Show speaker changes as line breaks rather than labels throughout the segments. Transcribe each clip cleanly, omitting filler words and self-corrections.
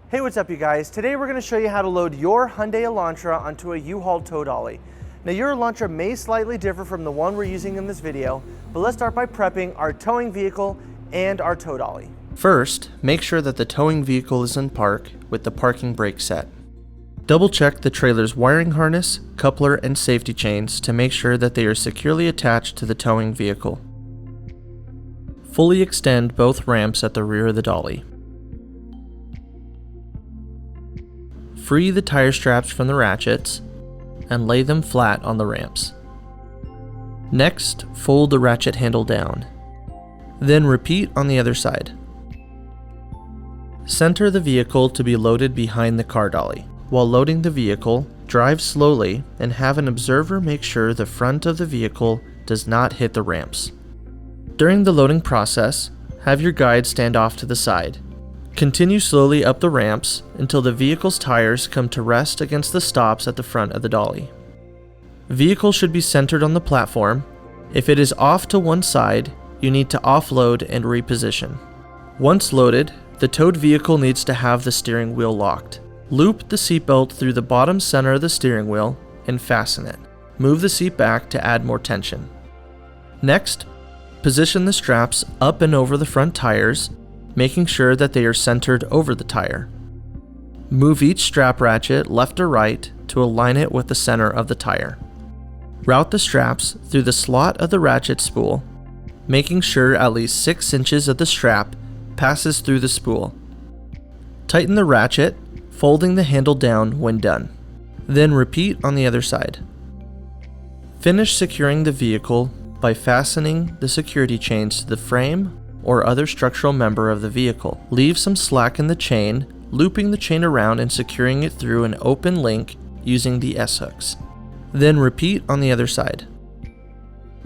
Hey, what's up you guys? Today we're going to show you how to load your Hyundai Elantra onto a U-Haul Tow Dolly. Now your Elantra may slightly differ from the one we're using in this video, but let's start by prepping our towing vehicle and our tow dolly.
First, make sure that the towing vehicle is in park with the parking brake set. Double check the trailer's wiring harness, coupler, and safety chains to make sure that they are securely attached to the towing vehicle. Fully extend both ramps at the rear of the dolly. Free the tire straps from the ratchets and lay them flat on the ramps. Next, fold the ratchet handle down. Then repeat on the other side. Center the vehicle to be loaded behind the car dolly. While loading the vehicle, drive slowly and have an observer make sure the front of the vehicle does not hit the ramps. During the loading process, have your guide stand off to the side. Continue slowly up the ramps until the vehicle's tires come to rest against the stops at the front of the dolly. Vehicle should be centered on the platform. If it is off to one side, you need to offload and reposition. Once loaded, the towed vehicle needs to have the steering wheel locked. Loop the seatbelt through the bottom center of the steering wheel and fasten it. Move the seat back to add more tension. Next, position the straps up and over the front tires, making sure that they are centered over the tire. Move each strap ratchet left or right to align it with the center of the tire. Route the straps through the slot of the ratchet spool, making sure at least 6 inches of the strap passes through the spool. Tighten the ratchet, folding the handle down when done. Then repeat on the other side. Finish securing the vehicle by fastening the security chains to the frame or other structural member of the vehicle. Leave some slack in the chain, looping the chain around and securing it through an open link using the S-hooks. Then repeat on the other side.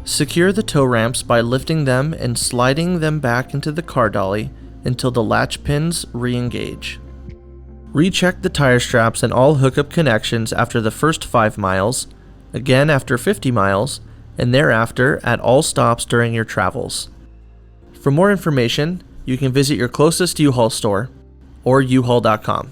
Secure the tow ramps by lifting them and sliding them back into the car dolly until the latch pins re-engage. Recheck the tire straps and all hookup connections after the first 5 miles, again after 50 miles, and thereafter at all stops during your travels. For more information, you can visit your closest U-Haul store or uhaul.com.